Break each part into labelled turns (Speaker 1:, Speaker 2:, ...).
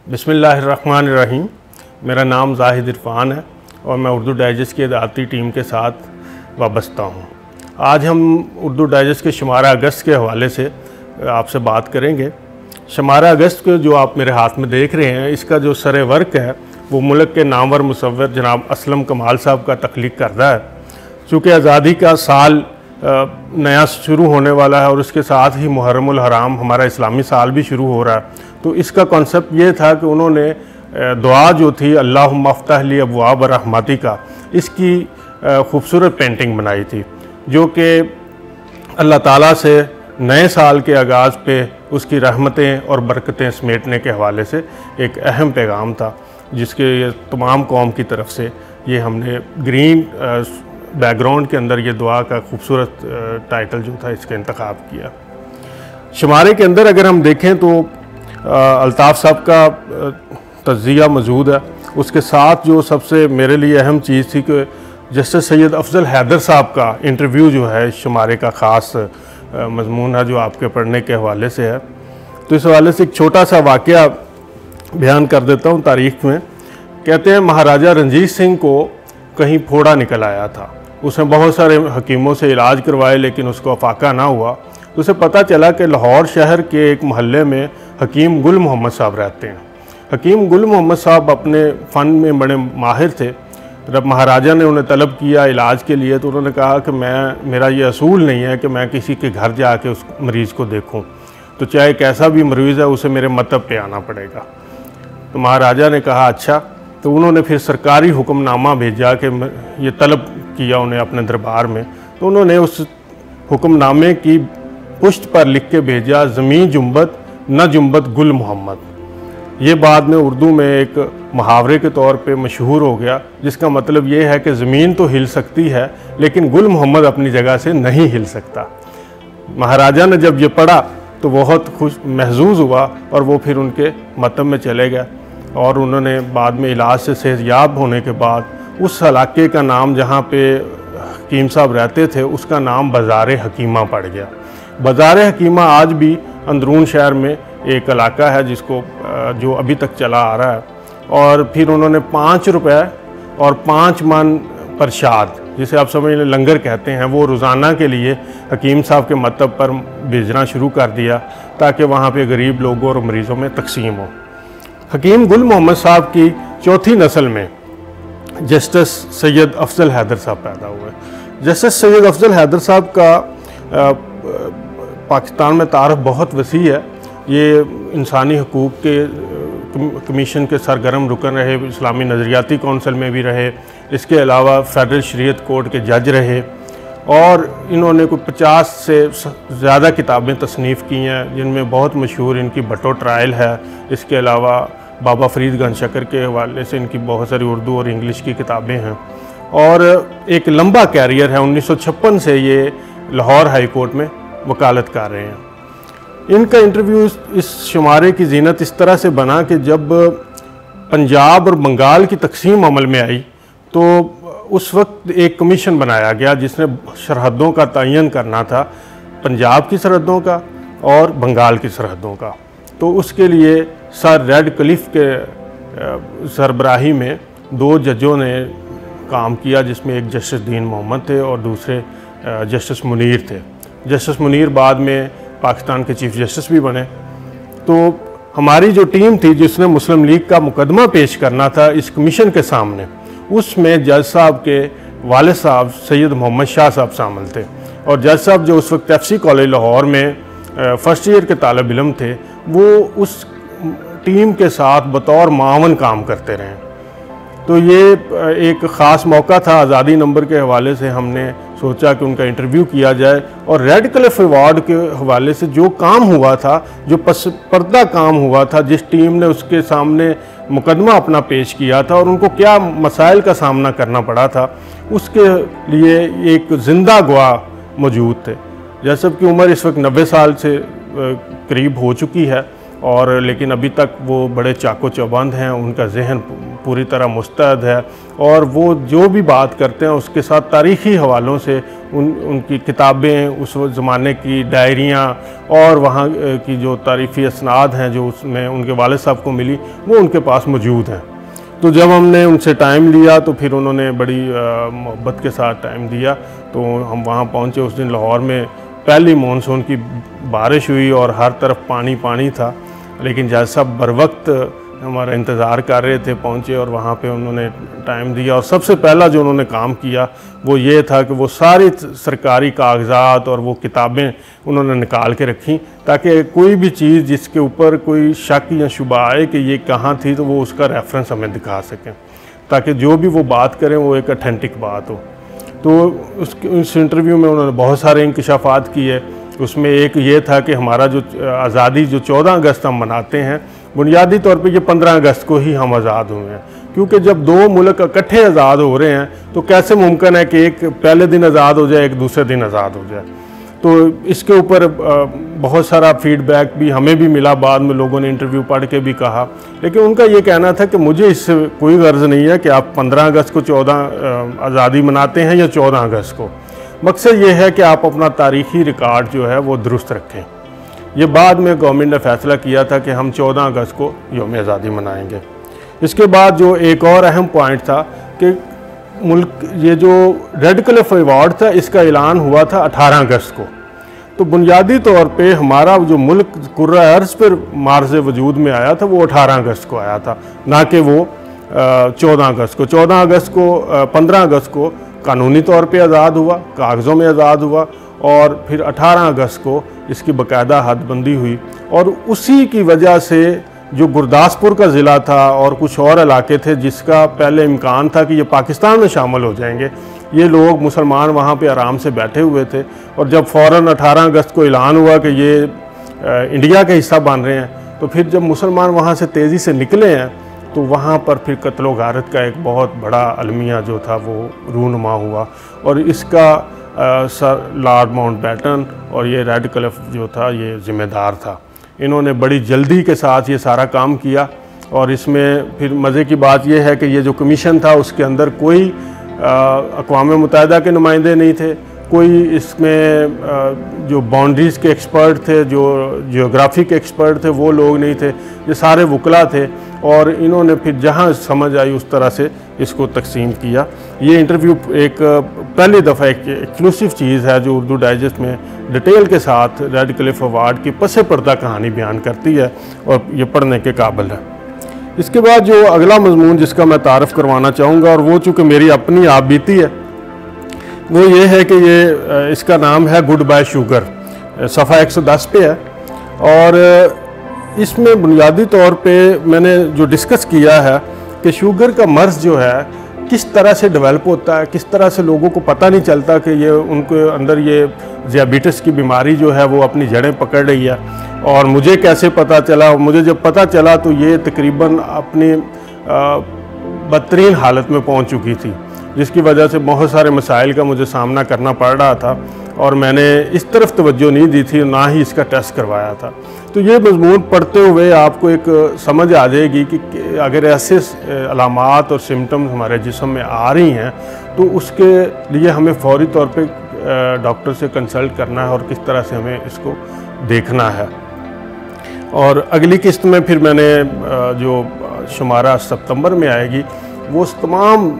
Speaker 1: बिस्मिल्लाहिर्रहमानिर्रहीम। मेरा नाम जाहिद इरफान है और मैं उर्दू डाइजेस्ट की इदारती टीम के साथ वाबस्ता हूँ। आज हम उर्दू डाइजेस्ट के शुमारा अगस्त के हवाले से आपसे बात करेंगे। शुमारा अगस्त को जो आप मेरे हाथ में देख रहे हैं, इसका जो सर वर्क है वो मुल्क के नामवर मुसव्विर जनाब असलम कमाल साहब का तख्लीक करदा है। चूँकि आज़ादी का साल नया शुरू होने वाला है और उसके साथ ही मुहर्रमुल हराम हमारा इस्लामी साल भी शुरू हो रहा है, तो इसका कॉन्सेप्ट ये था कि उन्होंने दुआ जो थी अल्लाहुम्मा अफ्तह ली अब्वाब रहमती का, इसकी खूबसूरत पेंटिंग बनाई थी, जो कि अल्लाह ताला से नए साल के आगाज़ पे उसकी रहमतें और बरकतें समेटने के हवाले से एक अहम पैगाम था, जिसके तमाम कौम की तरफ से ये हमने ग्रीन बैकग्राउंड के अंदर ये दुआ का खूबसूरत टाइटल जो था इसका इंतखाब किया। शुमारे के अंदर अगर हम देखें तो अल्ताफ़ साहब का तज़किया मौजूद है। उसके साथ जो सबसे मेरे लिए अहम चीज़ थी कि जस्टिस सैयद अफजल हैदर साहब का इंटरव्यू जो है शुमारे का ख़ास मजमून है, जो आपके पढ़ने के हवाले से है। तो इस हवाले से एक छोटा सा वाक़या बयान कर देता हूँ। तारीख़ में कहते हैं महाराजा रंजीत सिंह को कहीं फोड़ा निकल आया था। उसने बहुत सारे हकीमों से इलाज करवाए लेकिन उसको अफाका ना हुआ। उसे पता चला कि लाहौर शहर के एक मोहल्ले में हकीम गुल मोहम्मद साहब रहते हैं। हकीम गुल मोहम्मद साहब अपने फ़न में बड़े माहिर थे। जब महाराजा ने उन्हें तलब किया इलाज के लिए, तो उन्होंने कहा कि मेरा ये असूल नहीं है कि मैं किसी के घर जाके उस मरीज़ को देखूं, तो चाहे कैसा भी मरीज़ है उसे मेरे मतब पे आना पड़ेगा। तो महाराजा ने कहा अच्छा। तो उन्होंने फिर सरकारी हुक्मनामा भेजा कि ये तलब किया उन्हें अपने दरबार में। तो उन्होंने उस हुक्मनामे की पुष्ट पर लिख के भेजा, ज़मीन जुम्बत न जुम्बत गुल मोहम्मद। ये बाद में उर्दू में एक मुहावरे के तौर पे मशहूर हो गया, जिसका मतलब ये है कि ज़मीन तो हिल सकती है लेकिन गुल मोहम्मद अपनी जगह से नहीं हिल सकता। महाराजा ने जब ये पढ़ा तो बहुत खुश महजूज हुआ और वो फिर उनके मतब में चले गए और उन्होंने बाद में इलाज से सेहतयाब होने के बाद उस इलाके का नाम जहाँ पे हकीम साहब रहते थे उसका नाम बाज़ार हकीमा पड़ गया। बाज़ार हकीमा आज भी अंदरून शहर में एक इलाका है जिसको जो अभी तक चला आ रहा है। और फिर उन्होंने 5 रुपये और 5 मन प्रसाद, जिसे आप समझ लें लंगर कहते हैं, वो रोज़ाना के लिए हकीम साहब के मतब पर भेजना शुरू कर दिया ताकि वहाँ पे गरीब लोगों और मरीज़ों में तकसीम हो। हकीम गुल मोहम्मद साहब की चौथी नस्ल में जस्टिस सैयद अफजल हैदर साहब पैदा हुए। जस्टिस सैयद अफजल हैदर साहब का पाकिस्तान में तारफ़ बहुत वसी है। ये इंसानी हकूक़ के कमीशन के सरगर्म रुकन रहे, इस्लामी नज़रियाती कौंसिल में भी रहे, इसके अलावा फ़ेडरल शरीयत कोर्ट के जज रहे और इन्होंने कोई 50 से ज़्यादा किताबें तसनीफ़ की हैं, जिनमें बहुत मशहूर इनकी भट्टो ट्रायल है। इसके अलावा बाबा फरीद गंज शकर के हवाले से इनकी बहुत सारी उर्दू और इंग्लिश की किताबें हैं और एक लंबा कैरियर है। 1956 से ये लाहौर हाई कोर्ट में वकालत कर रहे हैं। इनका इंटरव्यू इस शुमारे की जीनत इस तरह से बना कि जब पंजाब और बंगाल की तकसीम अमल में आई तो उस वक्त एक कमीशन बनाया गया जिसने सरहदों का तयन करना था, पंजाब की सरहदों का और बंगाल की सरहदों का। तो उसके लिए सर रेडक्लिफ के सरबराही में 2 जजों ने काम किया, जिसमें एक जस्टिस दीन मोहम्मद थे और दूसरे जस्टिस मुनीर थे। जस्टिस मुनीर बाद में पाकिस्तान के चीफ जस्टिस भी बने। तो हमारी जो टीम थी जिसने मुस्लिम लीग का मुकदमा पेश करना था इस कमीशन के सामने, उसमें जज साहब के वालिद साहब सैयद मोहम्मद शाह साहब शामिल थे और जज साहब जो उस वक्त FC कॉलेज लाहौर में फ़र्स्ट ईयर के तालिब इल्म थे, वो उस टीम के साथ बतौर मावन काम करते रहे। तो ये एक ख़ास मौका था। आज़ादी नंबर के हवाले से हमने सोचा कि उनका इंटरव्यू किया जाए और रेडक्लिफ अवार्ड के हवाले से जो काम हुआ था, जो पर्दा काम हुआ था, जिस टीम ने उसके सामने मुकदमा अपना पेश किया था और उनको क्या मसाइल का सामना करना पड़ा था, उसके लिए एक ज़िंदा गवाह मौजूद थे। जैसे कि उम्र इस वक्त 90 साल से करीब हो चुकी है और लेकिन अभी तक वो बड़े चाको चौबंद हैं, उनका जहन पूरी तरह मुस्तैद है और वो जो भी बात करते हैं उसके साथ तारीख़ी हवालों से उनकी किताबें, उस ज़माने की डायरियाँ और वहाँ की जो तारीख़ी असनाद हैं जो उसमें उनके वालिद साहब को मिली, वो उनके पास मौजूद हैं। तो जब हमने उनसे टाइम लिया तो फिर उन्होंने बड़ी मोहब्बत के साथ टाइम दिया। तो हम वहाँ पहुँचे। उस दिन लाहौर में पहली मानसून की बारिश हुई और हर तरफ पानी पानी था, लेकिन जैसा बर वक्त हमारा इंतज़ार कर रहे थे पहुँचे और वहाँ पे उन्होंने टाइम दिया। और सबसे पहला जो उन्होंने काम किया वो ये था कि वो सारी सरकारी कागज़ात और वो किताबें उन्होंने निकाल के रखी, ताकि कोई भी चीज़ जिसके ऊपर कोई शक या शुबा आए कि ये कहाँ थी तो वो उसका रेफरेंस हमें दिखा सकें, ताकि जो भी वो बात करें वो एक ऑथेंटिक बात हो। तो उस इंटरव्यू में उन्होंने बहुत सारे इंकशाफात किए। उसमें एक ये था कि हमारा जो आज़ादी जो 14 अगस्त हम मनाते हैं, बुनियादी तौर पे ये 15 अगस्त को ही हम आज़ाद हुए हैं, क्योंकि जब दो मुल्क इकट्ठे आज़ाद हो रहे हैं तो कैसे मुमकिन है कि एक पहले दिन आज़ाद हो जाए, एक दूसरे दिन आज़ाद हो जाए। तो इसके ऊपर बहुत सारा फीडबैक भी हमें भी मिला, बाद में लोगों ने इंटरव्यू पढ़ के भी कहा, लेकिन उनका ये कहना था कि मुझे इससे कोई गर्ज नहीं है कि आप 15 अगस्त को 14 आज़ादी मनाते हैं या 14 अगस्त को। मकसद ये है कि आप अपना तारीख़ी रिकॉर्ड जो है वो दुरुस्त रखें। ये बाद में गवर्नमेंट ने फ़ैसला किया था कि हम 14 अगस्त को यौम आज़ादी मनाएंगे। इसके बाद जो एक और अहम पॉइंट था कि मुल्क ये जो रेड क्लिफ अवार्ड था इसका ऐलान हुआ था 18 अगस्त को। तो बुनियादी तौर पे हमारा जो मुल्क कुर्रा अर्ज़ पर मार्ज़ वजूद में आया था वो 18 अगस्त को आया था, ना कि वो 14 अगस्त को। 14 अगस्त को 15 अगस्त को कानूनी तौर पे आज़ाद हुआ, कागज़ों में आज़ाद हुआ, और फिर 18 अगस्त को इसकी बाकायदा हदबंदी हुई। और उसी की वजह से जो गुरदासपुर का ज़िला था और कुछ और इलाके थे जिसका पहले इम्कान था कि ये पाकिस्तान में शामिल हो जाएंगे, ये लोग मुसलमान वहाँ पे आराम से बैठे हुए थे। और जब फ़ौरन 18 अगस्त को ऐलान हुआ कि ये इंडिया का हिस्सा बन रहे हैं, तो फिर जब मुसलमान वहाँ से तेज़ी से निकले हैं तो वहाँ पर फिर कत्ल व गारत का एक बहुत बड़ा अलमिया जो था वो रूनुमा हुआ। और इसका सर लॉर्ड माउंटबेटन और ये रेड क्लिफ जो था ये ज़िम्मेदार था। इन्होंने बड़ी जल्दी के साथ ये सारा काम किया। और इसमें फिर मज़े की बात यह है कि ये जो कमीशन था उसके अंदर कोई अक़वाम मुत्तहिदा के नुमाइंदे नहीं थे, कोई इसमें जो बाउंड्रीज़ के एक्सपर्ट थे, जो जियोग्राफी के एक्सपर्ट थे, वो लोग नहीं थे, ये सारे वकला थे। और इन्होंने फिर जहाँ समझ आई उस तरह से इसको तकसीम किया। ये इंटरव्यू एक पहली दफ़ा एक एक्सक्लूसिव चीज़ है जो उर्दू डाइजेस्ट में डिटेल के साथ रेड क्लिफ अवार्ड की पसे पर्दा कहानी बयान करती है और ये पढ़ने के काबिल है। इसके बाद जो अगला मजमून जिसका मैं तारफ़ करवाना चाहूँगा, और वो चूँकि मेरी अपनी आप बीती है, वो ये है कि ये इसका नाम है गुड बाय शुगर, सफ़ा 110 पे है। और इसमें बुनियादी तौर पे मैंने जो डिस्कस किया है कि शुगर का मर्ज़ जो है किस तरह से डेवलप होता है, किस तरह से लोगों को पता नहीं चलता कि ये उनके अंदर ये ज़ियाबिटिस की बीमारी जो है वो अपनी जड़ें पकड़ रही है। और मुझे कैसे पता चला, मुझे जब पता चला तो ये तकरीबन अपनी बदतरीन हालत में पहुंच चुकी थी, जिसकी वजह से बहुत सारे मसाइल का मुझे सामना करना पड़ रहा था और मैंने इस तरफ तवज्जो नहीं दी थी, ना ही इसका टेस्ट करवाया था। तो ये मजमून पढ़ते हुए आपको एक समझ आ जाएगी कि अगर ऐसे अलामात और सिम्टम्स हमारे जिस्म में आ रही हैं तो उसके लिए हमें फौरी तौर पे डॉक्टर से कंसल्ट करना है और किस तरह से हमें इसको देखना है। और अगली किस्त में फिर मैंने जो शुमारा सितंबर में आएगी वो तमाम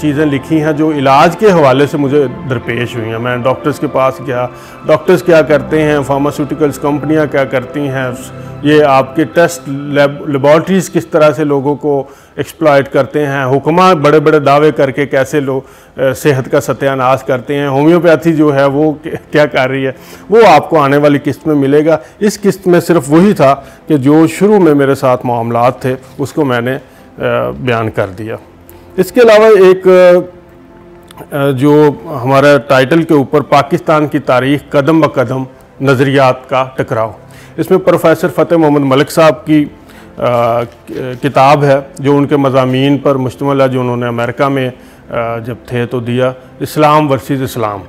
Speaker 1: चीज़ें लिखी हैं जो इलाज के हवाले से मुझे दरपेश हुई हैं। मैं डॉक्टर्स के पास गया, डॉक्टर्स क्या करते हैं, फार्मास्यूटिकल्स कंपनियां क्या करती हैं, ये आपके टेस्ट लेबॉर्ट्रीज़ किस तरह से लोगों को एक्सप्लॉइट करते हैं, हुक्मा बड़े बड़े दावे करके कैसे लोग सेहत का सत्यानाश करते हैं, होम्योपैथी जो है वो क्या कर रही है, वो आपको आने वाली किस्त में मिलेगा। इस किस्त में सिर्फ वही था कि जो शुरू में मेरे साथ मामलात थे उसको मैंने बयान कर दिया। इसके अलावा एक जो हमारा टाइटल के ऊपर पाकिस्तान की तारीख़ कदम ब कदम नज़रियात का टकराव, इसमें प्रोफेसर फ़तेह मोहम्मद मलिक साहब की किताब है जो उनके मज़ामीन पर मुश्तमिल है, जो उन्होंने अमेरिका में जब थे तो दिया, इस्लाम वर्सेस इस्लाम।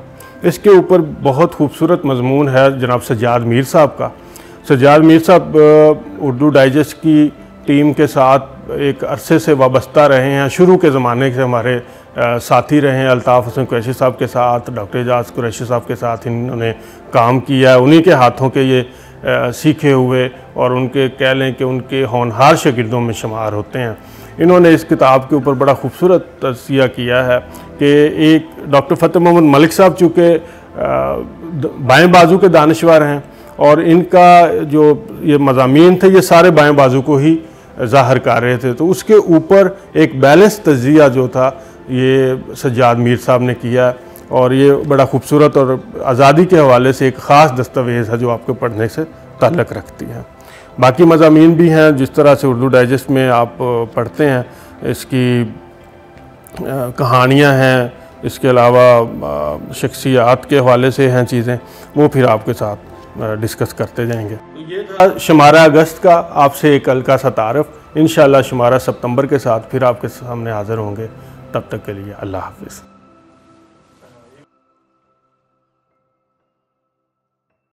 Speaker 1: इसके ऊपर बहुत खूबसूरत मजमून है जनाब सज्जाद मीर साहब का। सज्जाद मीर साहब उर्दू डाइजेस्ट की टीम के साथ एक अरसे से वाबस्ता रहे हैं। शुरू के ज़माने से हमारे साथी रहे हैं। अल्ताफ़ हुसैन कुरैशी साहब के साथ, डॉक्टर एजाज कुरैशी साहब के साथ इन्होंने काम किया है। उन्हीं के हाथों के ये सीखे हुए और उनके कह लें कि उनके होनहार शागिर्दों में शुमार होते हैं। इन्होंने इस किताब के ऊपर बड़ा खूबसूरत तज़किया किया है कि एक डॉक्टर फ़तेह मोहम्मद मलिक साहब चूँकि बाएँ बाजू के दानिशवर हैं और इनका जो ये मज़ामीन थे ये सारे बाएँ बाजू को ही ज़ाहिर कर रहे थे, तो उसके ऊपर एक बैलेंस तज़किया जो था ये सज्जाद मीर साहब ने किया और ये बड़ा खूबसूरत और आज़ादी के हवाले से एक ख़ास दस्तावेज़ है जो आपको पढ़ने से ताल्लुक़ रखती है। बाकी मज़ामीन भी हैं, जिस तरह से उर्दू डाइजेस्ट में आप पढ़ते हैं, इसकी कहानियाँ हैं, इसके अलावा शख्सियात के हवाले से हैं चीज़ें, वो फिर आपके साथ डिस्कस करते जाएंगे। तो ये था शुमारा अगस्त का आपसे एक हल्का सा तारफ़। इंशाअल्लाह शुमारा सितंबर के साथ फिर आपके सामने हाज़िर होंगे। तब तक के लिए अल्लाह हाफ़िज़।